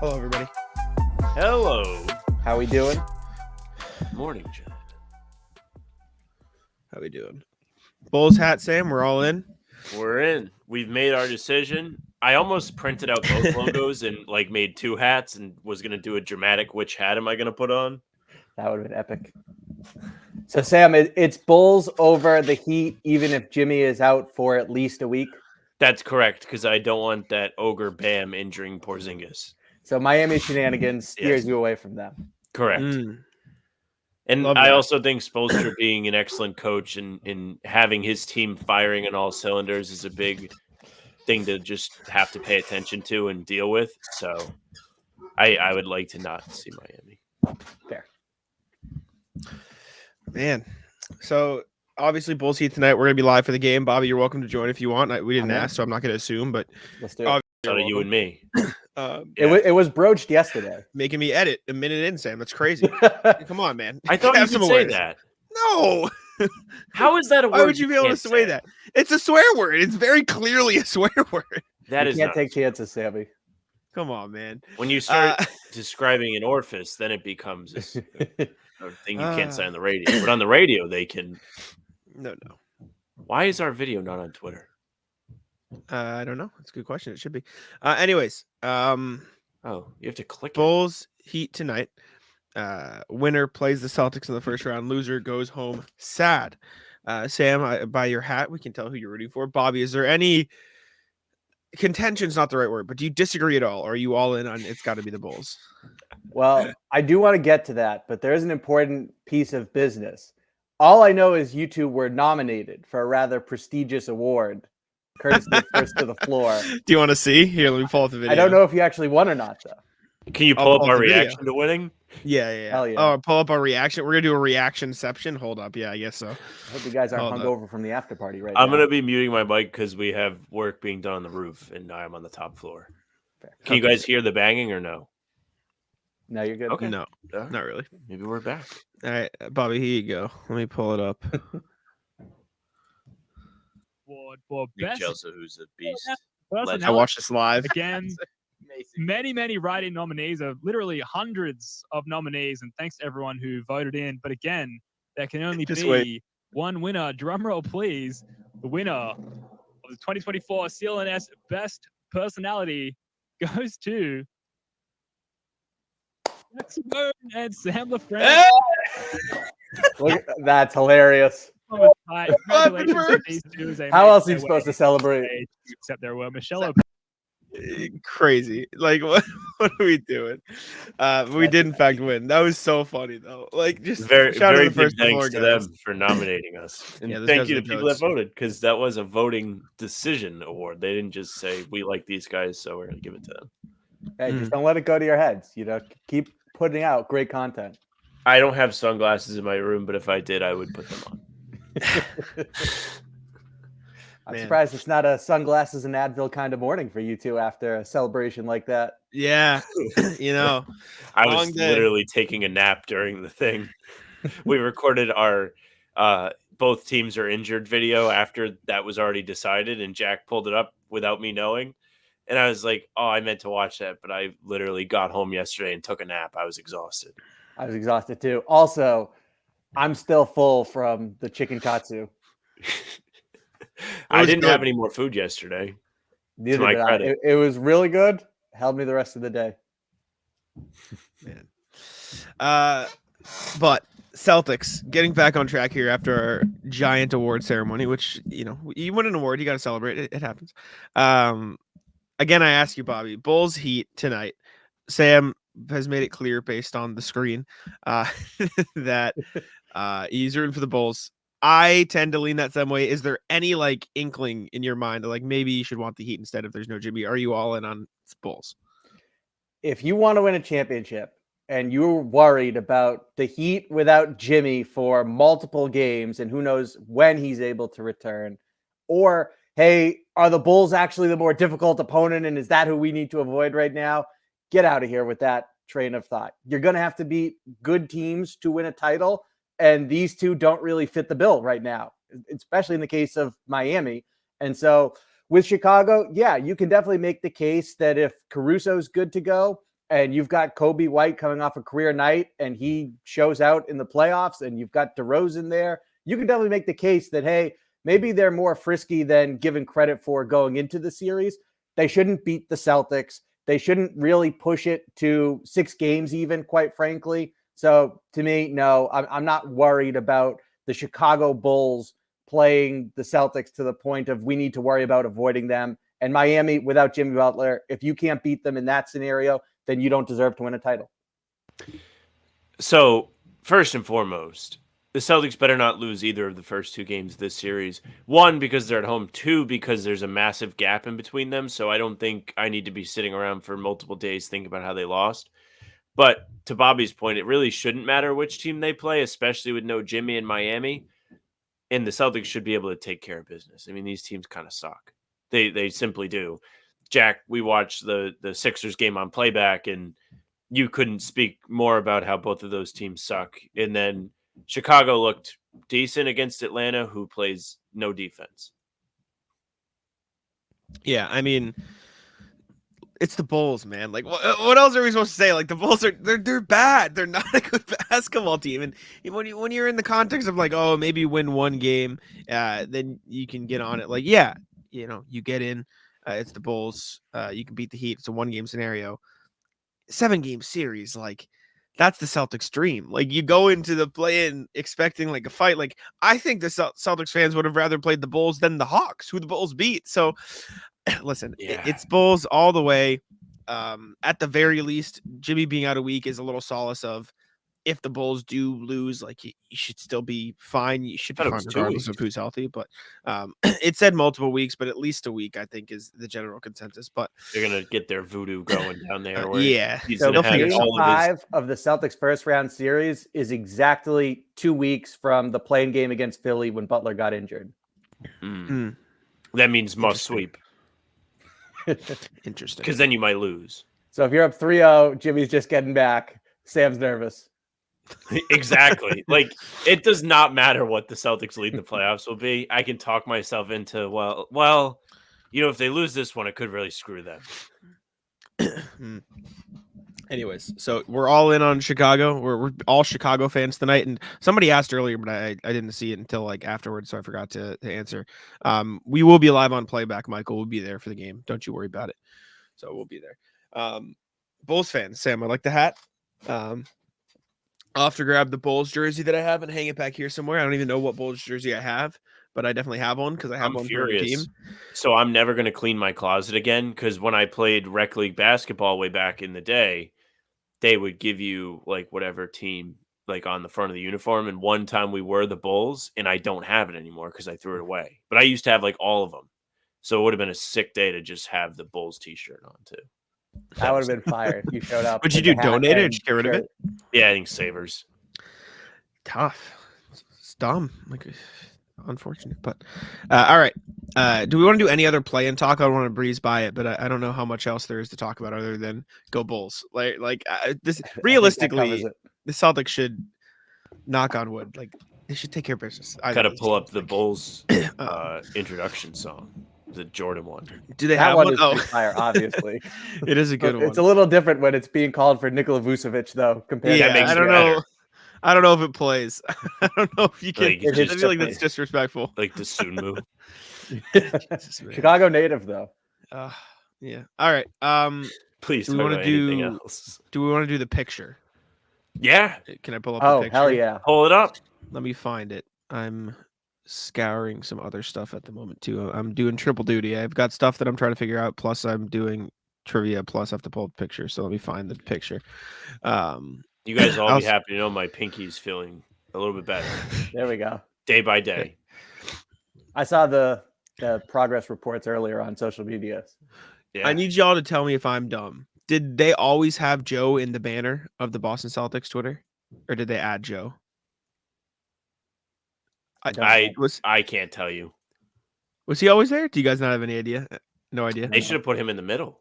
Hello, everybody. Hello. How we doing? Morning, John. How we doing? Bulls hat, Sam. We're all in. We're in. We've made our decision. I almost printed out both logos and made two hats and was gonna do a dramatic which hat am I gonna put on. That would have been epic. So, Sam, it's Bulls over the Heat, even if Jimmy is out for at least a week. That's correct, because I don't want that ogre Bam injuring Porzingis. So Miami shenanigans steers you away from them. Correct. And Love I that. also think Spoelstra being an excellent coach and having his team firing on all cylinders is a big thing to just have to pay attention to and deal with. So I would like to not see Miami. Fair. Man. So, obviously, Bulls Heat tonight. We're going to be live for the game. Bobby, you're welcome to join if you want. We didn't ask, so I'm not going to assume, but Let's do it. So you and me. It was broached yesterday. Making me edit a minute in, Sam. That's crazy. Come on, man. I thought you Have could some say awareness. that. No. How is that a word? Why would you be able to can't say that? It's a swear word. It's very clearly a swear word. That You is can't not. take chances, Sammy. Come on, man. When you start describing an orifice, then it becomes a thing you can't say on the radio. But on the radio, they can. No. Why is our video not on Twitter? I don't know. That's a good question. It should be. Anyways, Oh, you have to click it. Bulls Heat tonight. Winner plays the Celtics in the first round. Loser goes home sad. Sam, by your hat, we can tell who you're rooting for. Bobby, is there any contention's not the right word, but do you disagree at all? Or are you all in on it's got to be the Bulls? Well, I do want to get to that, but there is an important piece of business. All I know is you two were nominated for a rather prestigious award, courtesy of First to the Floor. Do you want to see? Here, let me pull up the video. I don't know if you actually won or not, though. Can you I'll pull up pull our the video. reaction to winning? Yeah. Hell yeah. Oh, pull up our reaction. We're gonna do a reactionception. Hold up. Yeah, I guess so. I hope you guys aren't Hold hungover from the after party right I'm now. going to be muting my mic because we have work being done on the roof and I'm on the top floor. Fair. Can you guys hear the banging or no? No, you're good. Okay. No, All right. not really. Maybe we're back. All right, Bobby, here you go. Let me pull it up. Award for Nick best Chelsea, who's a beast. I personality. watched this live. Again, many write-in nominees of literally hundreds of nominees, and thanks to everyone who voted in. But again, there can only Just be wait. one winner. Drum roll, please. The winner of the 2024 CLNS Best Personality goes to Simone and Sam LaFrance. Look, that's hilarious. Congratulations to these two as they How made else are their you supposed way to celebrate? to accept their award. Michelle Crazy. Like, what are we doing? We did, in fact, win. That was so funny, though. Like, just Very, shout out very to the first big thanks floor to guys. them for nominating us. And Yeah, those thank guys you are to the people that goats. voted because that was a voting decision award. They didn't just say, we like these guys, so we're going to give it to them. Hey, just don't let it go to your heads. Keep putting out great content. I don't have sunglasses in my room, but if I did, I would put them on. I'm Man. surprised it's not a sunglasses and Advil kind of morning for you two after a celebration like that. Yeah, you know. I Long was day. literally taking a nap during the thing. We recorded our both teams are injured video after that was already decided, and Jack pulled it up without me knowing. And I was like, oh, I meant to watch that, but I literally got home yesterday and took a nap. I was exhausted. I was exhausted too. Also, I'm still full from the chicken katsu. I was didn't good. have any more food yesterday. Neither my did I. credit. It was really good. Held me the rest of the day. Man. But Celtics getting back on track here after our giant award ceremony, which, you win an award, you got to celebrate. It happens. Again, I ask you, Bobby, Bulls Heat tonight. Sam has made it clear based on the screen that he's rooting for the Bulls. I tend to lean that same way. Is there any inkling in your mind that maybe you should want the Heat instead if there's no Jimmy? Are you all in on Bulls? If you want to win a championship and you're worried about the Heat without Jimmy for multiple games and who knows when he's able to return, or, hey, are the Bulls actually the more difficult opponent and is that who we need to avoid right now? Get out of here with that train of thought. You're going to have to beat good teams to win a title, and these two don't really fit the bill right now, especially in the case of Miami. And so with Chicago, yeah, you can definitely make the case that if Caruso's good to go and you've got Kobe White coming off a career night and he shows out in the playoffs, and you've got DeRozan there, you can definitely make the case that, hey, maybe they're more frisky than given credit for going into the series. They shouldn't beat the Celtics. They shouldn't really push it to 6 games even, quite frankly. So to me, no, I'm not worried about the Chicago Bulls playing the Celtics to the point of we need to worry about avoiding them. And Miami, without Jimmy Butler, if you can't beat them in that scenario, then you don't deserve to win a title. So first and foremost, the Celtics better not lose either of the first 2 games of this series. 1, because they're at home. 2, because there's a massive gap in between them. So I don't think I need to be sitting around for multiple days thinking about how they lost. But to Bobby's point, it really shouldn't matter which team they play, especially with no Jimmy in Miami. And the Celtics should be able to take care of business. I mean, these teams kind of suck. They simply do. Jack, we watched the Sixers game on playback, and you couldn't speak more about how both of those teams suck. And then Chicago looked decent against Atlanta, who plays no defense. Yeah, I mean, it's the Bulls, man. Like, what else are we supposed to say? Like, the Bulls they're bad. They're not a good basketball team. And when you're in the context of like, oh, maybe win 1 game, then you can get on it. Like, yeah, you get in. It's the Bulls. You can beat the Heat. It's a 1-game scenario. 7-game series, like, that's the Celtics' dream. Like, you go into the play-in expecting like a fight. Like, I think the Celtics fans would have rather played the Bulls than the Hawks, who the Bulls beat. So, listen, it's Bulls all the way. At the very least, Jimmy being out a week is a little solace of, if the Bulls do lose, like, you should still be fine. You should be fine regardless of who's healthy. But it said multiple weeks, but at least a week, I think, is the general consensus. But they're gonna get their voodoo going down there. Yeah. So game 5 of the Celtics first round series is exactly 2 weeks from the play-in game against Philly when Butler got injured. That means must sweep. Interesting. Because then you might lose. So if you're up 3-0, Jimmy's just getting back. Sam's nervous. Exactly. Like, it does not matter what the Celtics lead in the playoffs will be. I can talk myself into, well, if they lose this one, it could really screw them. Anyways, so we're all in on Chicago. We're all Chicago fans tonight. And somebody asked earlier, but I didn't see it until like afterwards, so I forgot to answer. We will be live on playback, Michael. We'll be there for the game. Don't you worry about it. So we'll be there. Bulls fans, Sam, I like the hat. I'll have to grab the Bulls jersey that I have and hang it back here somewhere. I don't even know what Bulls jersey I have, but I definitely have one because I have one for the team. So I'm never going to clean my closet again, because when I played rec league basketball way back in the day, they would give you like whatever team like on the front of the uniform. And one time we were the Bulls, and I don't have it anymore because I threw it away. But I used to have like all of them. So it would have been a sick day to just have the Bulls t-shirt on too. That would have been fire if you showed up. Would you do donate it or just get rid of it? Yeah, I think Savers. Tough. It's dumb. Like, unfortunate. But all right. Do we want to do any other play-in talk? I don't want to breeze by it, but I don't know how much else there is to talk about other than go Bulls. This realistically, the Celtics should, knock on wood, like, they should take care of business. Got to pull up the Bulls introduction song. The Jordan one. Do they have one? Oh, fire, obviously. It is a good one. It's a little different when it's being called for Nikola Vucevic, though. Compared to I don't know. I don't know if it plays. I don't know if you can. Like, I feel like that's disrespectful. Like the Sunmu. Chicago native, though. Yeah. All right. Please. Do we want to do anything else? Do we want to do the picture? Yeah. Can I pull up the picture? Oh, hell yeah. Pull it up. Let me find it. I'm scouring some other stuff at the moment too. I'm doing triple duty. I've got stuff that I'm trying to figure out, plus I'm doing trivia, plus I have to pull up the picture. So let me find the picture. You guys all be happy to know my pinky's feeling a little bit better. There we go. Day by day. I saw the progress reports earlier on social media. Yeah. I need y'all to tell me if I'm dumb. Did they always have Joe in the banner of the Boston Celtics Twitter, or did they add Joe? I can't tell you. Was he always there? Do you guys not have any idea? No idea. They should have put him in the middle.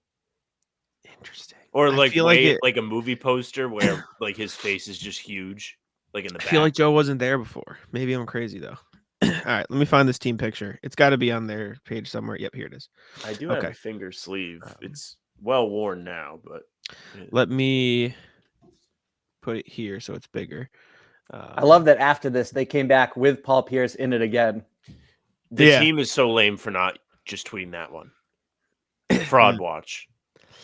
Interesting. Or like a movie poster where like his face is just huge, like in the back. I feel like Joe wasn't there before. Maybe I'm crazy though. All right, let me find this team picture. It's got to be on their page somewhere. Yep, here it is. I do have a finger sleeve. It's well worn now, but Let me put it here so it's bigger. I love that after this, they came back with Paul Pierce in it again. The Yeah. team is so lame for not just tweeting that one. Fraud watch.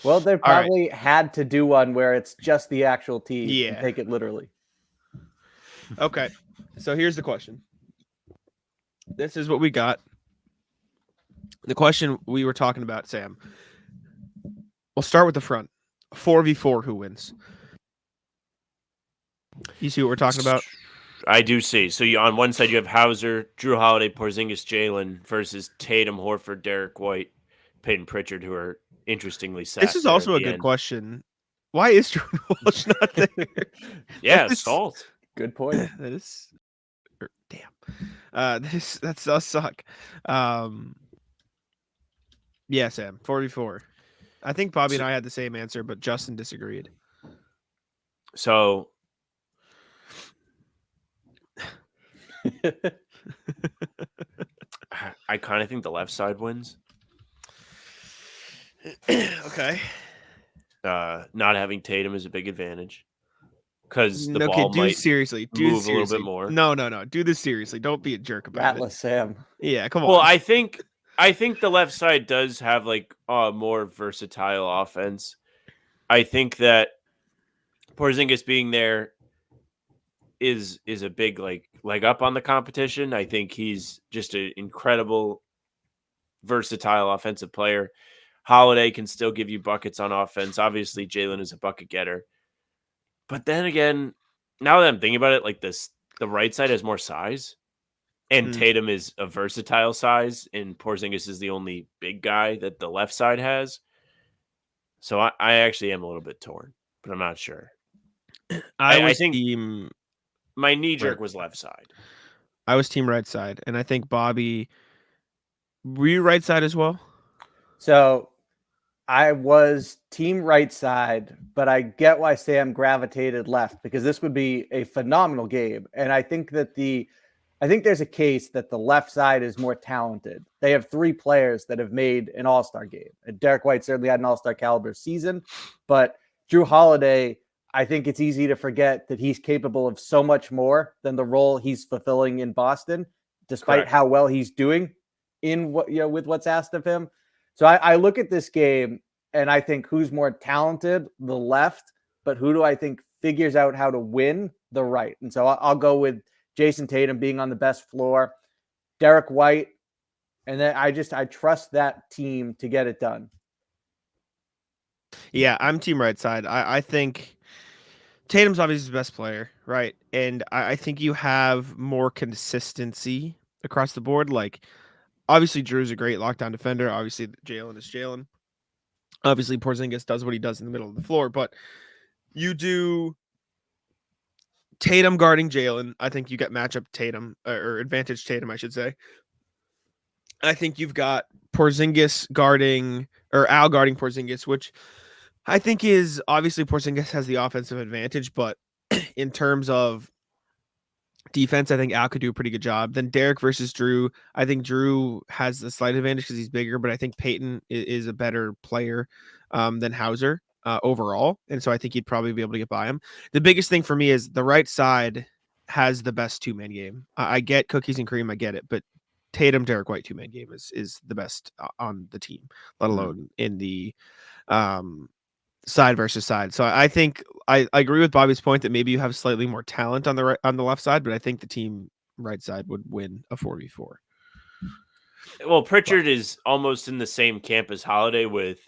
Well, they All right. probably had to do one where it's just the actual team and Yeah. take it literally. Okay. So here's the question. This is what we got. The question we were talking about, Sam. We'll start with the front. 4v4, who wins? You see what we're talking about? I do see. So on one side you have Hauser, Drew Holiday, Porzingis, Jaylen versus Tatum, Horford, Derek White, Peyton Pritchard, who are interestingly set. This is also a good question. Why is Jordan Walsh not there? Yeah, That is- salt. Good point. That is damn. That does suck. Yeah, Sam, 4v4. I think Bobby and I had the same answer, but Justin disagreed. So I kind of think the left side wins. Okay. Not having Tatum is a big advantage because the Okay, ball do might seriously. Do move this a little bit seriously. more. No. Do this seriously. Don't be a jerk about Ratless Sam. it. Yeah, come on. Well, I think the left side does have like a more versatile offense. I think that Porzingis being there is a big leg up on the competition. I think he's just an incredible versatile offensive player. Holiday can still give you buckets on offense. Obviously, Jaylen is a bucket getter. But then again, now that I'm thinking about it, like this, the right side has more size. And Tatum is a versatile size, and Porzingis is the only big guy that the left side has. So I actually am a little bit torn, but I'm not sure. I think team. My knee jerk was left side. I was team right side, and I think Bobby. Were you right side as well? So I was team right side, but I get why Sam gravitated left because this would be a phenomenal game. And I think that there's a case that the left side is more talented. They have 3 players that have made an all-star game. And Derek White certainly had an all-star caliber season, but Drew Holiday, I think it's easy to forget that he's capable of so much more than the role he's fulfilling in Boston, despite Correct. how well he's doing in what with what's asked of him. So I look at this game and I think who's more talented, the left, but who do I think figures out how to win, the right. And so I'll go with Jayson Tatum being on the best floor, Derek White, and then I trust that team to get it done. Yeah, I'm team right side. I think Tatum's obviously the best player, right? And I think you have more consistency across the board. Like, obviously, Drew's a great lockdown defender. Obviously, Jaylen is Jaylen. Obviously, Porzingis does what he does in the middle of the floor. But you do Tatum guarding Jaylen. I think you get matchup Tatum, or advantage Tatum, I should say. I think you've got Porzingis guarding, or Al guarding Porzingis, which I think is obviously Porzingis has the offensive advantage, but in terms of defense, I think Al could do a pretty good job. Then Derek versus Drew. I think Drew has the slight advantage because he's bigger, but I think Peyton is a better player than Hauser overall. And so I think he'd probably be able to get by him. The biggest thing for me is the right side has the best 2-man game. I get cookies and cream. I get it. But Tatum, Derek White 2-man game is the best on the team, let alone in the side versus side. So I think I agree with Bobby's point that maybe you have slightly more talent on the left side, but I think the team right side would win a 4v4. Well, Pritchard is almost in the same camp as Holiday with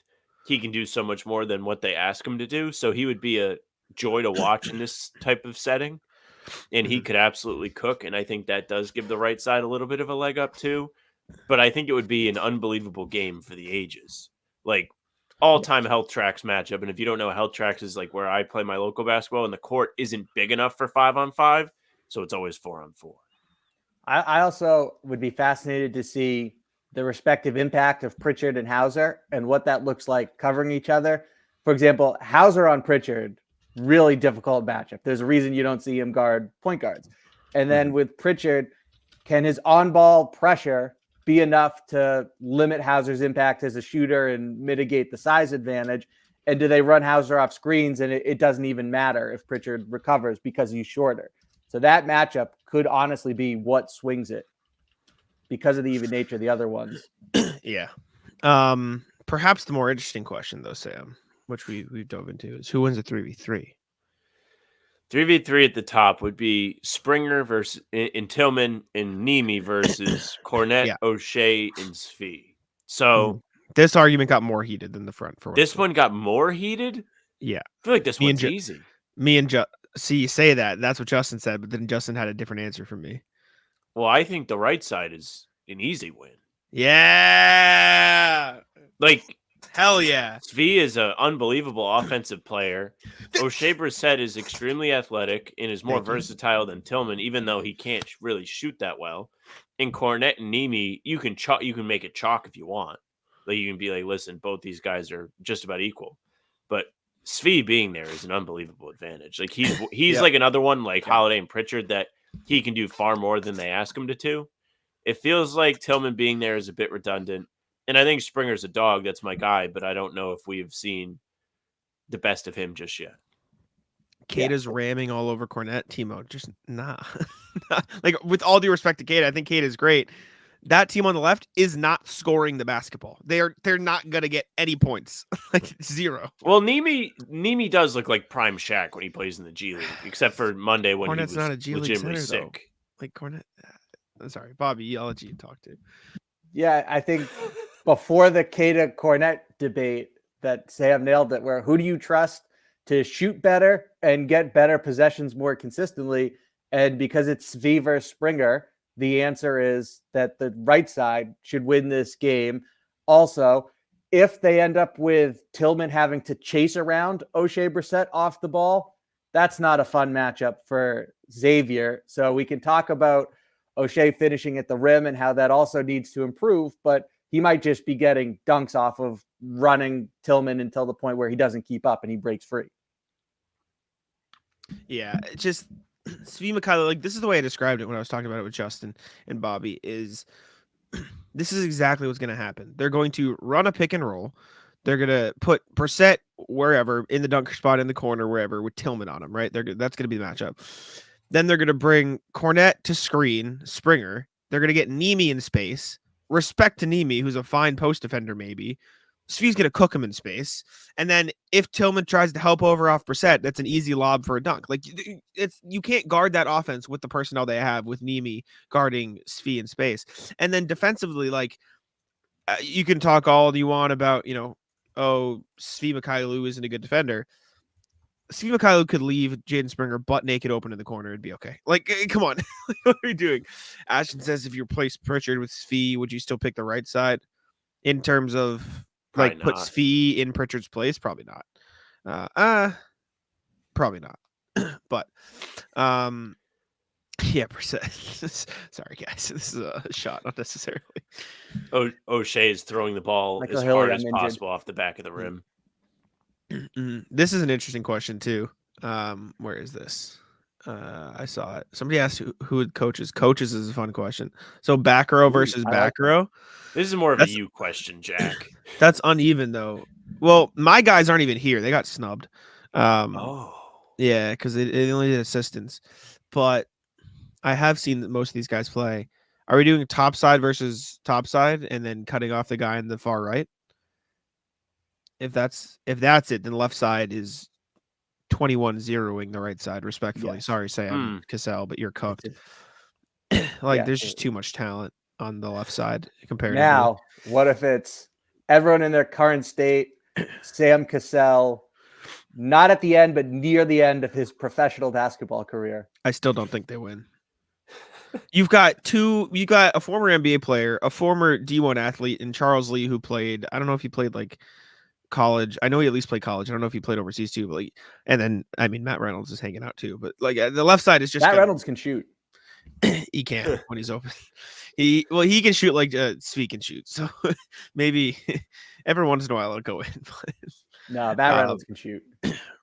he can do so much more than what they ask him to do. So he would be a joy to watch in this type of setting. And he could absolutely cook. And I think that does give the right side a little bit of a leg up too. But I think it would be an unbelievable game for the ages. Like all-time Health Tracks matchup. And if you don't know, Health Tracks is like where I play my local basketball and the court isn't big enough for 5-on-5. So it's always 4-on-4. I also would be fascinated to see the respective impact of Pritchard and Hauser and what that looks like covering each other. For example, Hauser on Pritchard, really difficult matchup. There's a reason you don't see him guard point guards. And then with Pritchard, can his on-ball pressure be enough to limit Hauser's impact as a shooter and mitigate the size advantage? And do they run Hauser off screens and it doesn't even matter if Pritchard recovers because he's shorter? So that matchup could honestly be what swings it because of the even nature of the other ones. Yeah. Perhaps the more interesting question, though, Sam, which we've dove into, is who wins a 3v3? 3v3 at the top would be Springer versus in Tillman and Nemi versus Cornette, Yeah. O'Shea, and Svi. So this argument got more heated than the front. For this one got more heated? Yeah. I feel like this one's easy. Me and see, you say that. That's what Justin said, but then Justin had a different answer from me. Well, I think the right side is an easy win. Yeah. Like, hell yeah. Svi is an unbelievable offensive player. O'Shea Brissett is extremely athletic and is more versatile than Tillman, even though he can't really shoot that well. And Cornette and Nemi, you can make it chalk if you want. Like, you can be like, listen, both these guys are just about equal. But Svi being there is an unbelievable advantage. Like, he's like another one like Holiday and Pritchard that he can do far more than they ask him to do. It feels like Tillman being there is a bit redundant. And I think Springer's a dog. That's my guy. But I don't know if we've seen the best of him just yet. Kata's ramming all over Cornette. Timo, just nah. Like, with all due respect to Kata, I think Kata is great. That team on the left is not scoring the basketball. They're not gonna get any points. Like, zero. Well, Nemi does look like prime Shaq when he plays in the G League, except for Monday when Cornette's he was not a G League legitimately center, sick. Though. Like, Cornette. I'm sorry, Bobby. I'll let you talk to. Yeah, I think before the Kata Cornette debate that Sam nailed it, where who do you trust to shoot better and get better possessions more consistently? And because it's Svi versus Springer, the answer is that the right side should win this game. Also, if they end up with Tillman having to chase around O'Shea Brissett off the ball, that's not a fun matchup for Xavier. So we can talk about O'Shea finishing at the rim and how that also needs to improve, but he might just be getting dunks off of running Tillman until the point where he doesn't keep up and he breaks free. Yeah, just Svi Mykhailiuk, like, this is the way I described it when I was talking about it with Justin and Bobby, is this is exactly what's going to happen. They're going to run a pick and roll. They're going to put Brissett wherever, in the dunker spot, in the corner, wherever, with Tillman on him, right? That's going to be the matchup. Then they're going to bring Cornette to screen Springer. They're going to get Nemi in space. Respect to Nemi, who's a fine post defender, maybe. Svi's going to cook him in space. And then if Tillman tries to help over off Brissett, that's an easy lob for a dunk. Like, you can't guard that offense with the personnel they have with Nemi guarding Svi in space. And then defensively, like, you can talk all you want about, Svi Mykhailiuk isn't a good defender. Svi Mykhailiuk could leave Jaden Springer butt naked open in the corner. It'd be okay. Like, come on. What are you doing? Ashton says, if you replace Pritchard with Svi, would you still pick the right side in terms of, like, put Svi in Pritchard's place? Probably not. Probably not. But, yeah, sorry, guys. This is a shot, not necessarily. O'Shea is throwing the ball Michael as Hillary, hard as I'm possible off the back of the rim. This is an interesting question too. Where is this? I saw it. Somebody asked who would coaches. Coaches is a fun question. So back row versus back row. This is more of a you question, Jack. That's uneven though. Well, my guys aren't even here. They got snubbed. Yeah, because they only did assistants. But I have seen most of these guys play. Are we doing top side versus top side and then cutting off the guy in the far right? If that's it, then left side is 21-0ing the right side, respectfully. Yes. Sorry, Sam Cassell, but you're cooked. There's just too much talent on the left side compared now, what if it's everyone in their current state, Sam Cassell, not at the end, but near the end of his professional basketball career? I still don't think they win. You got a former NBA player, a former D1 athlete, and Charles Lee, who played, I don't know if he played like college. I know he at least played college. I don't know if he played overseas too, but and then Matt Reynolds is hanging out too. But like the left side is just Matt Reynolds can shoot. He can when he's open. He can shoot like Svi can shoot. So maybe every once in a while it'll go in. No, Matt Reynolds can shoot.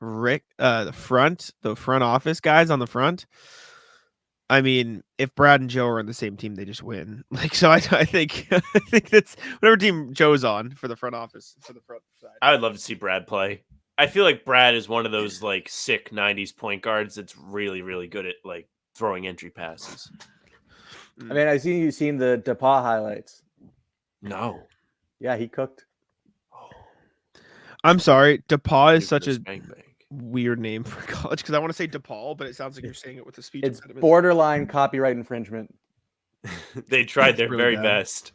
Rick, the front office guys on the front. I mean, if Brad and Joe are on the same team, they just win. Like, so I think that's whatever team Joe's on for the front office, for the front side. I would love to see Brad play. I feel like Brad is one of those like sick 90s point guards that's really, really good at like throwing entry passes. I mean, you've seen the DePaul highlights. No. Yeah, he cooked. I'm sorry. DePaul is Give such it a spank bank. weird name for college because I want to say DePaul, but it sounds like you're saying it with a speech It's impediment. borderline copyright infringement. They tried their Really very bad. best.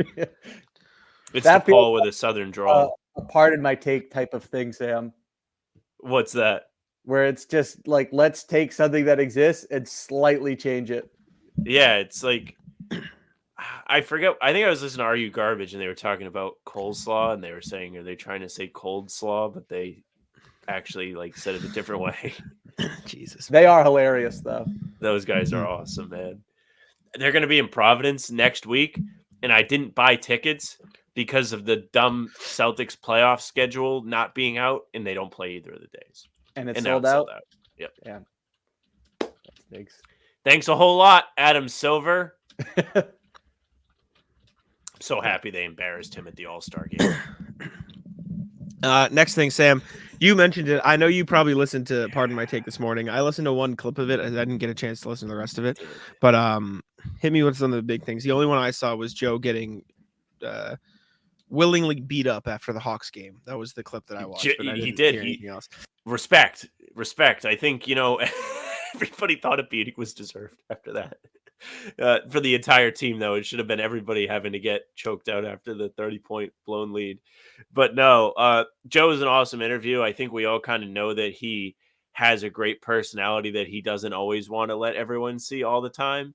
It's That DePaul feels with a southern drawl. a pardon my take type of thing, Sam, What's that? where it's just like, let's take something that exists and slightly change it. Yeah, it's like I forget. I think I was listening to Are You Garbage and they were talking about coleslaw and they were saying, are they trying to say cold slaw? But they actually like said it a different way. Jesus. They are hilarious, though. Those guys are awesome, man. They're going to be in Providence next week, and I didn't buy tickets because of the dumb Celtics playoff schedule not being out, and they don't play either of the days. And it's And now sold it's out. sold out. Yep. Yeah. That stinks. Thanks a whole lot, Adam Silver. So happy they embarrassed him at the All-Star game. Next thing, Sam, you mentioned it. I know you probably listened to Pardon My Take this morning. I listened to one clip of it. I didn't get a chance to listen to the rest of it. But hit me with some of the big things. The only one I saw was Joe getting willingly beat up after the Hawks game. That was the clip that I watched. But I He didn't did. hear anything else. Respect. I think, everybody thought a beating was deserved after that. For the entire team, though, it should have been everybody having to get choked out after the 30-point blown lead. But no, Joe is an awesome interview. I think we all kind of know that he has a great personality that he doesn't always want to let everyone see all the time.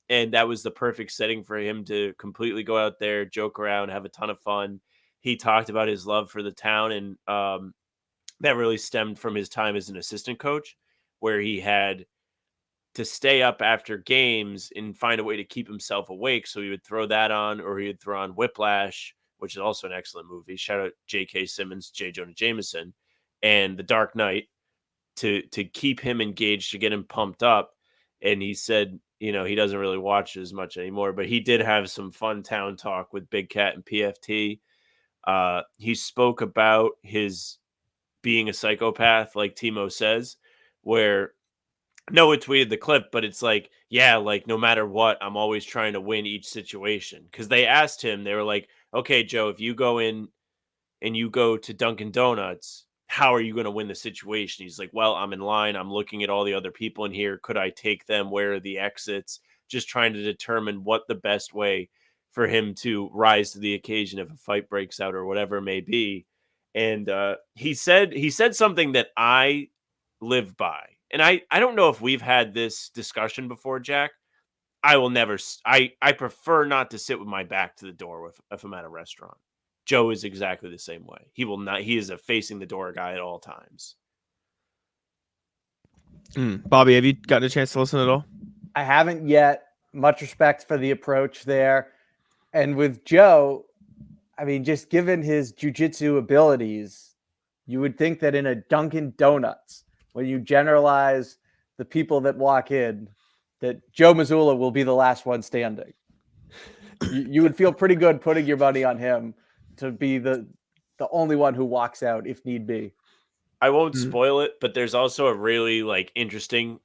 And that was the perfect setting for him to completely go out there, joke around, have a ton of fun. He talked about his love for the town, and that really stemmed from his time as an assistant coach, where he had to stay up after games and find a way to keep himself awake. So he would throw that on, or he would throw on Whiplash, which is also an excellent movie. Shout out J.K. Simmons, J. Jonah Jameson, and The Dark Knight to keep him engaged, to get him pumped up. And he said, he doesn't really watch as much anymore, but he did have some fun town talk with Big Cat and PFT. He spoke about his being a psychopath, like Timo says, where Noah tweeted the clip, but it's like, yeah, like no matter what, I'm always trying to win each situation. Because they asked him, they were like, okay, Joe, if you go in and you go to Dunkin' Donuts, how are you going to win the situation? He's like, well, I'm in line. I'm looking at all the other people in here. Could I take them? Where are the exits? Just trying to determine what the best way for him to rise to the occasion if a fight breaks out or whatever it may be. And he said something that I live by. And I don't know if we've had this discussion before, Jack. I will never. I prefer not to sit with my back to the door if I'm at a restaurant. Joe is exactly the same way. He will not. He is a facing the door guy at all times. Bobby, have you gotten a chance to listen at all? I haven't yet. Much respect for the approach there. And with Joe, I mean, just given his jiu-jitsu abilities, you would think that in a Dunkin' Donuts, when you generalize the people that walk in, that Joe Mazzulla will be the last one standing. You would feel pretty good putting your money on him to be the only one who walks out if need be. I won't spoil it, but there's also a really interesting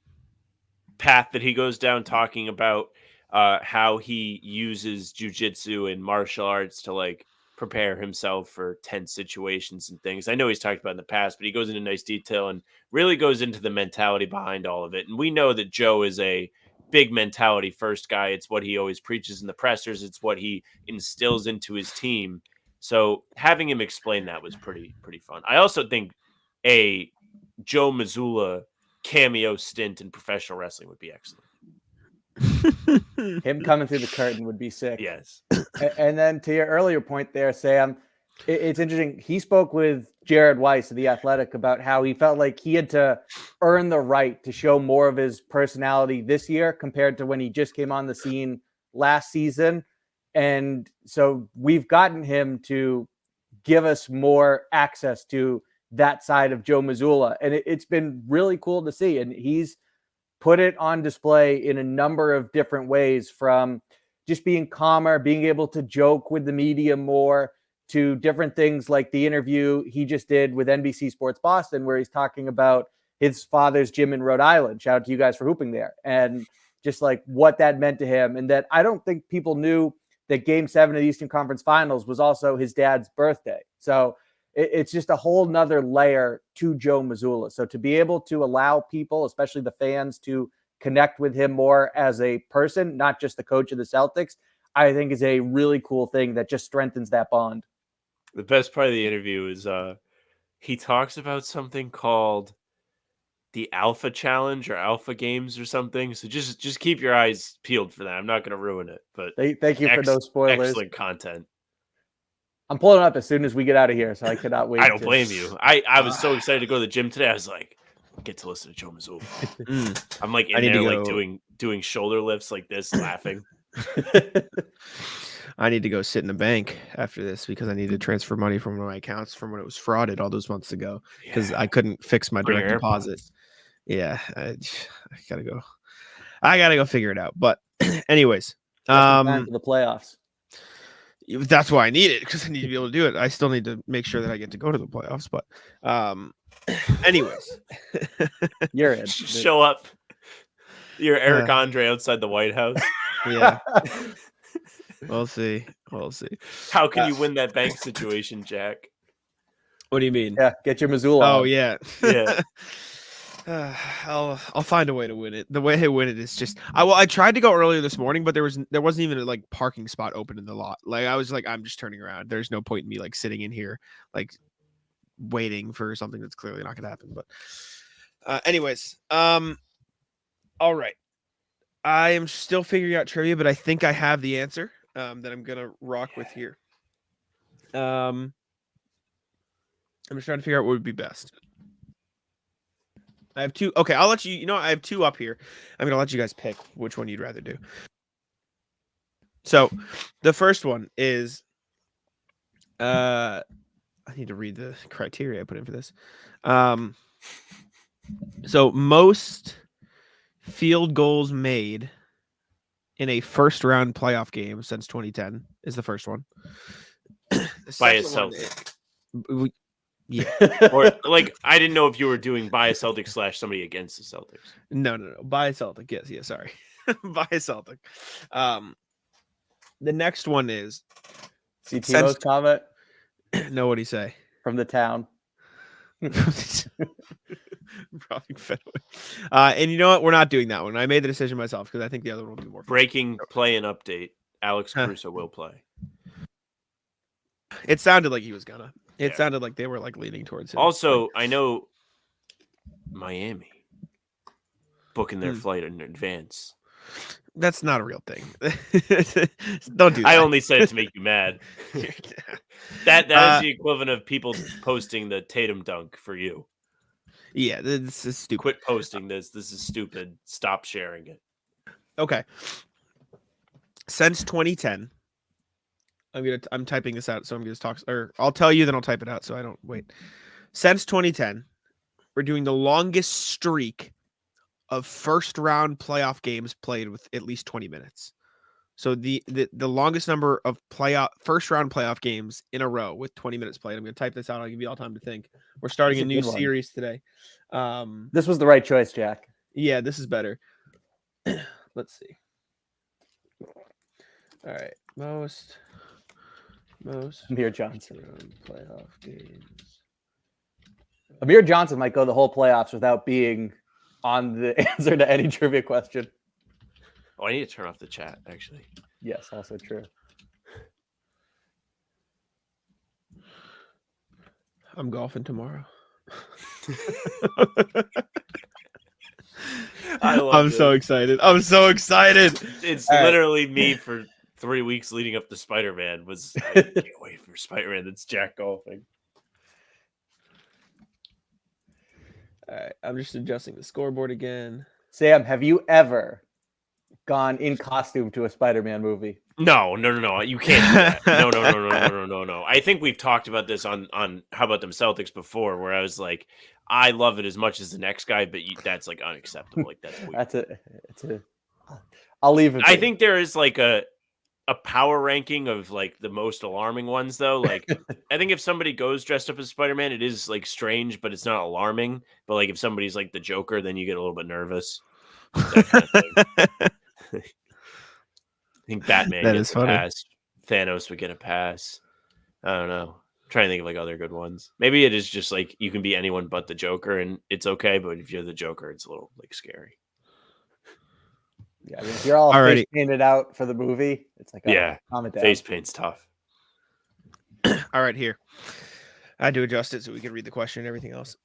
path that he goes down, talking about how he uses jiu-jitsu and martial arts to prepare himself for tense situations and things. I know he's talked about in the past, but he goes into nice detail and really goes into the mentality behind all of it. And we know that Joe is a big mentality first guy. It's what he always preaches in the pressers. It's what he instills into his team. So having him explain that was pretty fun. I also think a Joe Mazzulla cameo stint in professional wrestling would be excellent. Him coming through the curtain would be sick. Yes. And then to your earlier point there, Sam, it's interesting. He spoke with Jared Weiss of The Athletic about how he felt like he had to earn the right to show more of his personality this year compared to when he just came on the scene last season. And so we've gotten him to give us more access to that side of Joe Mazzulla. And it's been really cool to see. And he's put it on display in a number of different ways, from just being calmer, being able to joke with the media more, to different things like the interview he just did with NBC Sports Boston, where he's talking about his father's gym in Rhode Island. Shout out to you guys for hooping there. And just like what that meant to him. And that I don't think people knew that Game 7 of the Eastern Conference Finals was also his dad's birthday. So it's just a whole nother layer to Joe Mazzulla. So to be able to allow people, especially the fans, to connect with him more as a person, not just the coach of the Celtics, I think is a really cool thing that just strengthens that bond. The best part of the interview is he talks about something called the Alpha Challenge or Alpha Games or something. So just keep your eyes peeled for that. I'm not going to ruin it, but thank you for those spoilers. Excellent content. I'm pulling up as soon as we get out of here, so I cannot wait. I don't blame you. I was so excited to go to the gym today. I was like, get to listen to Joe Mazzulla. I'm like in there like doing shoulder lifts like this, laughing. I need to go sit in the bank after this because I need to transfer money from one of my accounts from when it was frauded all those months ago because I couldn't fix my direct deposit. Yeah, I gotta go. I gotta go figure it out. But anyways, for the playoffs. That's why I need it because I need to be able to do it. I still need to make sure that I get to go to the playoffs. But anyways, you're in. Show up. You're Eric Andre outside the White House. Yeah. We'll see. How can you win that bank situation, Jack? What do you mean? Yeah, get your Mazzulla. Oh, yeah. I'll find a way to win it. The way I win it is just I tried to go earlier this morning, but there wasn't even a like parking spot open in the lot. Like I was like, I'm just turning around. There's no point in me like sitting in here like waiting for something that's clearly not gonna happen. But anyways, all right. I am still figuring out trivia, but I think I have the answer that I'm gonna rock with here. I'm just trying to figure out what would be best. I have two. Okay, I'll let you. I have two up here. I'm gonna let you guys pick which one you'd rather do. So, the first one is, I need to read the criteria I put in for this. So most field goals made in a first round playoff game since 2010 is the first one. By itself. Yeah. Or like I didn't know if you were doing by a Celtic / somebody against the Celtics. No. By a Celtic. Yes, sorry. By a Celtic. The next one is see Timo's comment. No, what'd he say? From the town. Probably and you know what? We're not doing that one. I made the decision myself because I think the other one will be more fun. Breaking play and update. Alex Caruso will play. It sounded like he was gonna. It sounded like they were like leaning towards him. Also, I know Miami booking their flight in advance. That's not a real thing. Don't do that. I only said it to make you mad. That is the equivalent of people posting the Tatum dunk for you. Yeah, this is stupid. Quit posting this. This is stupid. Stop sharing it. Okay. Since 2010, I'm typing this out, so I'm gonna just talk, or I'll tell you, then I'll type it out, so I don't wait. Since 2010, we're doing the longest streak of first round playoff games played with at least 20 minutes. So the longest number of first round playoff games in a row with 20 minutes played. I'm going to type this out. I'll give you all time to think. We're starting a new series today. This was the right choice, Jack. Yeah, this is better. Let's see. All right. Most Amir Johnson playoff games. Amir Johnson might go the whole playoffs without being on the answer to any trivia question. Oh, I need to turn off the chat, actually. Yes, also true. I'm golfing tomorrow. I'm so excited. I'm so excited. It's literally me for 3 weeks leading up to Spider-Man. I can't wait for Spider-Man. That's Jack golfing. All right, I'm just adjusting the scoreboard again. Sam, have you ever gone in costume to a Spider-Man movie? No. You can't do that. No. I think we've talked about this on How About Them Celtics before, where I was like, I love it as much as the next guy, but that's like unacceptable. Like that's weird. I'll leave it. I think there is like a power ranking of like the most alarming ones though. Like I think if somebody goes dressed up as Spider-Man, it is like strange, but it's not alarming. But like if somebody's like the Joker, then you get a little bit nervous. That kind of thing. I think Batman That gets is a funny. pass. Thanos would get a pass. I don't know. I'm trying to think of like other good ones. Maybe it is just like you can be anyone but the Joker and it's okay, but if you're the Joker, it's a little like scary. Yeah, I mean, if you're all Alrighty. face painted out for the movie, it's like, oh, Yeah, calm it down. face paint's tough. All right, here. I had to adjust it so we could read the question and everything else.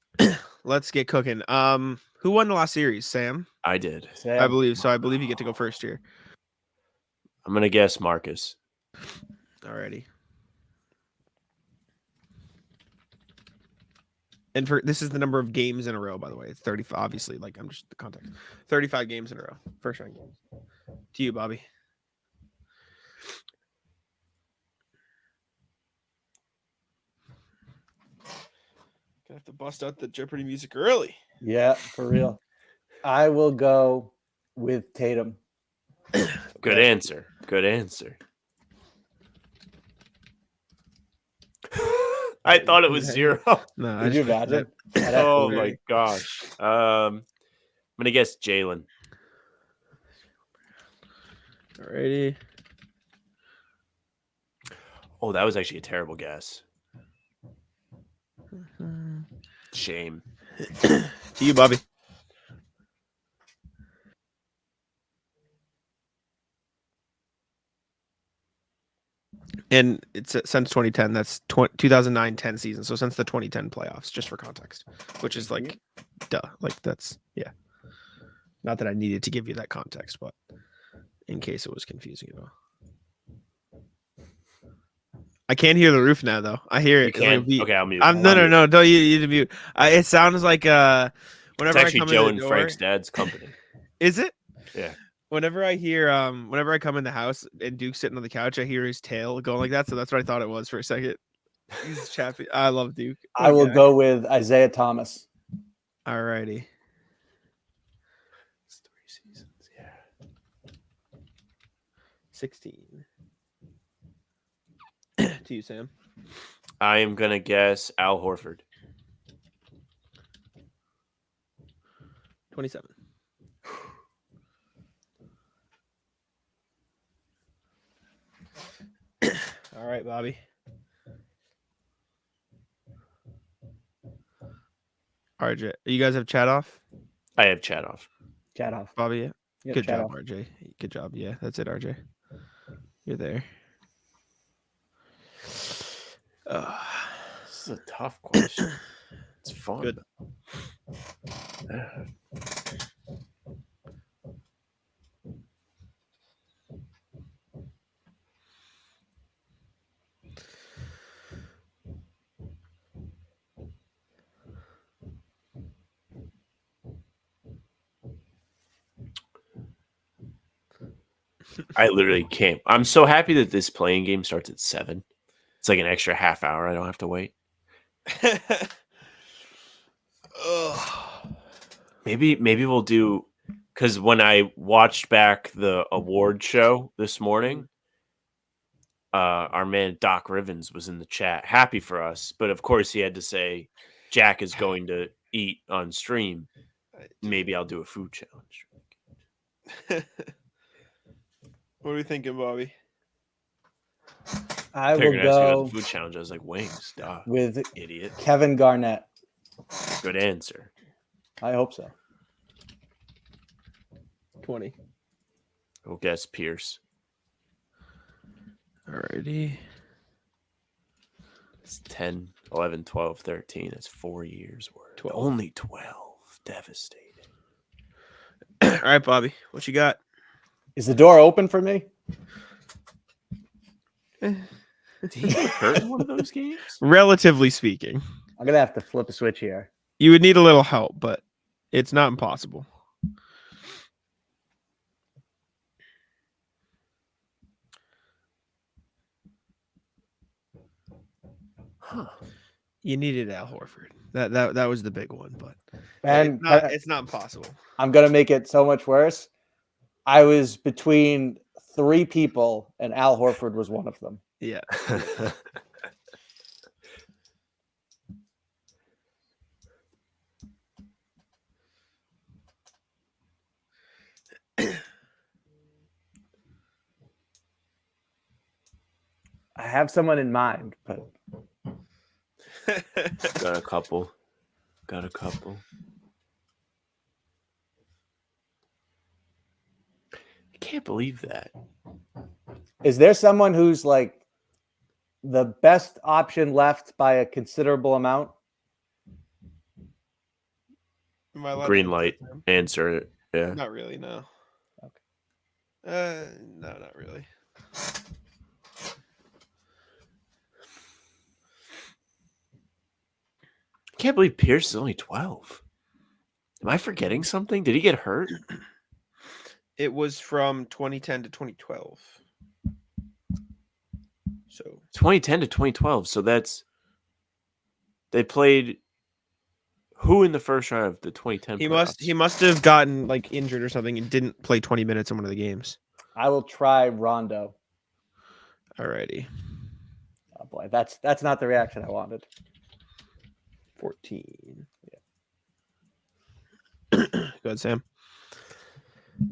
Let's get cooking. Who won the last series? Sam? I did. I believe so. I believe you get to go first here. I'm gonna guess Marcus. Alrighty. And for this is the number of games in a row, by the way. It's 35. Obviously, like I'm just the context. 35 games in a row. First round games. To you, Bobby. Gonna have to bust out the Jeopardy music early. Yeah, for real. I will go with Tatum. Good answer. Good answer. I thought it was 0. No, I Could you just imagine? I'd have to Oh agree. my gosh. I'm gonna guess Jaylen. Alrighty. Oh, that was actually a terrible guess. Shame. To you, Bobby. And it's since 2010. That's 2009-10 season. So since the 2010 playoffs, just for context, which is like, duh. Like that's yeah. Not that I needed to give you that context, but in case it was confusing at all. I can't hear the roof now, though. I hear it. You can. Okay, I'll mute. No. Don't you need to mute? It sounds like whenever It's actually I come Joe in and the door, Frank's dad's company. Is it? Yeah. Whenever I hear, whenever I come in the house and Duke's sitting on the couch, I hear his tail going like that. So that's what I thought it was for a second. He's chappy. I love Duke. I will go with Isaiah Thomas. Alrighty. It's 3 seasons. Yeah. 16. To you, Sam. I am gonna guess Al Horford. 27. All right, Bobby. RJ, you guys have chat off? I have chat off. Chat off. Bobby, yeah. Yep, Good chat job, off. RJ. Good job. Yeah, that's it, RJ. You're there. This is a tough question. It's fun. Good. I literally can't. I'm so happy that this playing game starts at 7. It's like an extra half hour. I don't have to wait. Maybe we'll do, because when I watched back the award show this morning, our man Doc Rivens was in the chat, happy for us, but of course he had to say Jack is going to eat on stream. Maybe I'll do a food challenge. What are we thinking, Bobby? I They're will gonna ask me about go the food challenge. I was like, wings, duh, with idiot. Kevin Garnett. Good answer. I hope so. 20. We'll guess Pierce. Alrighty. It's 10, 11, 12, 13. That's 4 years worth. 12. Only 12. Devastating. All right, Bobby. What you got? Is the door open for me? Did he get hurt in one of those games? Relatively speaking, I'm going to have to flip a switch here. you would need a little help, but it's not impossible. Huh. You needed Al Horford. That was the big one, but And it's not impossible. I'm going to make it so much worse. I was between 3 people, and Al Horford was one of them. Yeah. I have someone in mind, but Got a couple. I can't believe that. is there someone who's like the best option left by a considerable amount? Am I allowed to Green answer light. him? Answer it. Yeah. Not really, no. Okay. No, not really. I can't believe Pierce is only 12. Am I forgetting something? Did he get hurt? It was from 2010 to 2012. So 2010 to 2012. So that's they played who in the first round of the 2010 he playoffs? must have gotten like injured or something and didn't play 20 minutes in one of the games. I will try Rondo. Alrighty. Oh boy, that's not the reaction I wanted. 14. Yeah. Go ahead, Sam.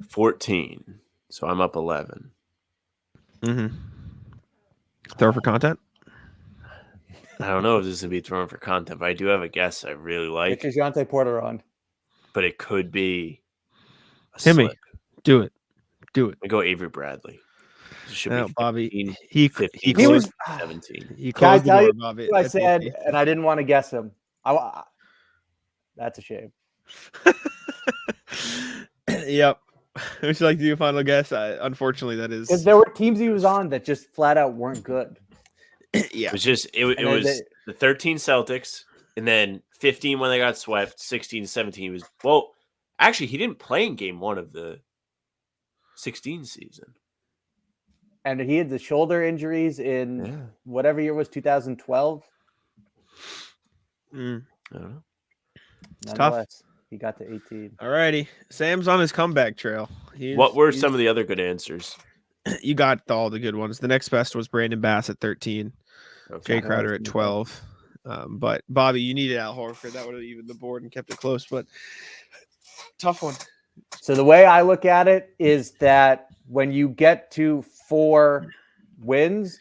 14. So I'm up 11. Mm-hmm. Throw for content? I don't know if this is going to be thrown for content, but I do have a guess I really like. Get your Dejounte Porter on. But it could be a Timmy. slip. Do it. Do it. I go Avery Bradley. It should be 15, Bobby. 15, He He was. 17. He Can I closed the tell door, you Bobby. what I at said, 50. and I didn't want to guess him. That's a shame. Yep. Would you like to do a final guess? Unfortunately, that is. Because there were teams he was on that just flat out weren't good. Yeah. It was just it And was they- the 13 Celtics, and then 15 when they got swept, 16, 17 was actually he didn't play in game 1 of the 16 season. And he had the shoulder injuries in Yeah. whatever year was 2012. Mm. I don't know. It's tough. Nonetheless, he got to 18. Alrighty. Sam's on his comeback trail. What were some of the other good answers? You got all the good ones. The next best was Brandon Bass at 13. Okay. Jay Crowder at 12. But Bobby, you needed Al Horford. That would have evened the board and kept it close, but tough one. So the way I look at it is that when you get to 4 wins,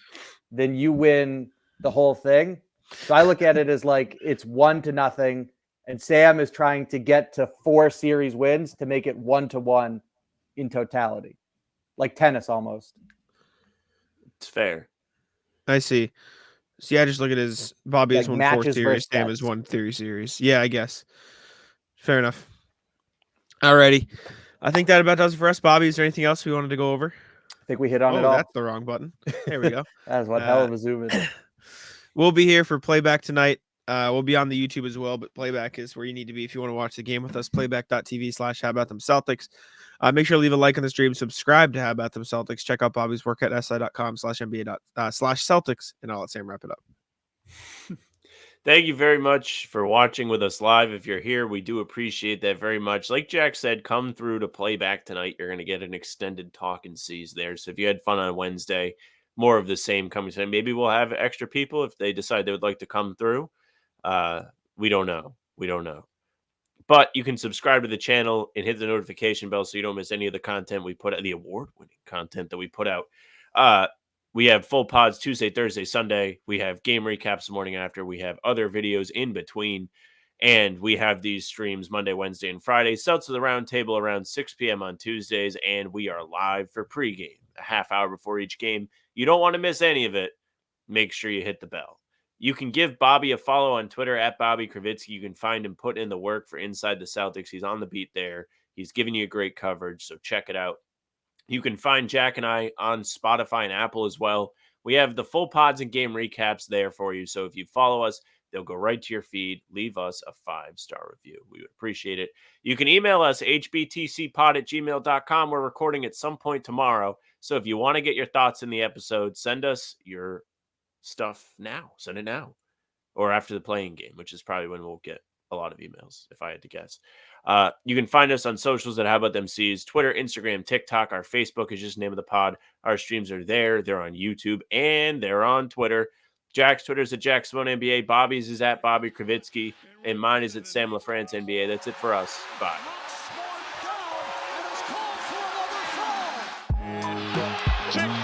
then you win the whole thing. So I look at it as like it's 1-0, and Sam is trying to get to 4 series wins to make it 1-1 in totality, like tennis almost. It's fair. I see. So yeah, just look at his Bobby Like has won 4 matches series, versus Sam has sets. won 3 series. Yeah, I guess. Fair enough. Alrighty. I think that about does it for us. Bobby, is there anything else we wanted to go over? I think we hit on it Oh, all. that's the wrong button. There we go. That is one hell of a zoom in. We'll be here for playback tonight. We'll be on the YouTube as well, but playback is where you need to be if you want to watch the game with us. Playback.tv/How About Them Celtics. Make sure to leave a like on the stream. Subscribe to How About Them Celtics. Check out Bobby's work at si.com/NBA/Celtics. And I'll let Sam wrap it up. Thank you very much for watching with us live. If you're here, we do appreciate that very much. Like Jack said, come through to playback tonight. You're going to get an extended talk and sees there. So if you had fun on Wednesday, more of the same coming tonight. Maybe we'll have extra people if they decide they would like to come through. We don't know. But you can subscribe to the channel and hit the notification bell so you don't miss any of the content we put out, the award-winning content that we put out. We have full pods Tuesday, Thursday, Sunday. We have game recaps the morning after. We have other videos in between. And we have these streams Monday, Wednesday, and Friday. Celtics to the round table around 6 p.m. on Tuesdays. And we are live for pregame, a half hour before each game. You don't want to miss any of it. Make sure you hit the bell. You can give Bobby a follow on Twitter at Bobby Kravitsky. You can find him put in the work for Inside the Celtics. He's on the beat there. He's giving you great coverage, so check it out. You can find Jack and I on Spotify and Apple as well. We have the full pods and game recaps there for you. So if you follow us, they'll go right to your feed. Leave us a 5-star review. We would appreciate it. You can email us, hbtcpod@gmail.com. We're recording at some point tomorrow. So if you want to get your thoughts in the episode, send us your stuff now. Send it now. Or after the playing game, which is probably when we'll get a lot of emails, if I had to guess. You can find us on socials at How About Them C's, Twitter, Instagram, TikTok. Our Facebook is just the name of the pod. Our streams are there. They're on YouTube and they're on Twitter. Jack's Twitter is at Jack Simone NBA. Bobby's is at Bobby Kravitsky. And mine is at Sam LaFrance NBA. That's it for us. Bye.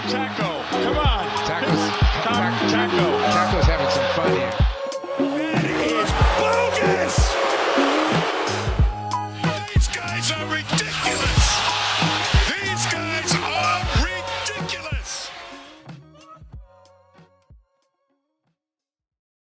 Taco, come on. Taco's having some fun here. That is bogus. These guys are ridiculous.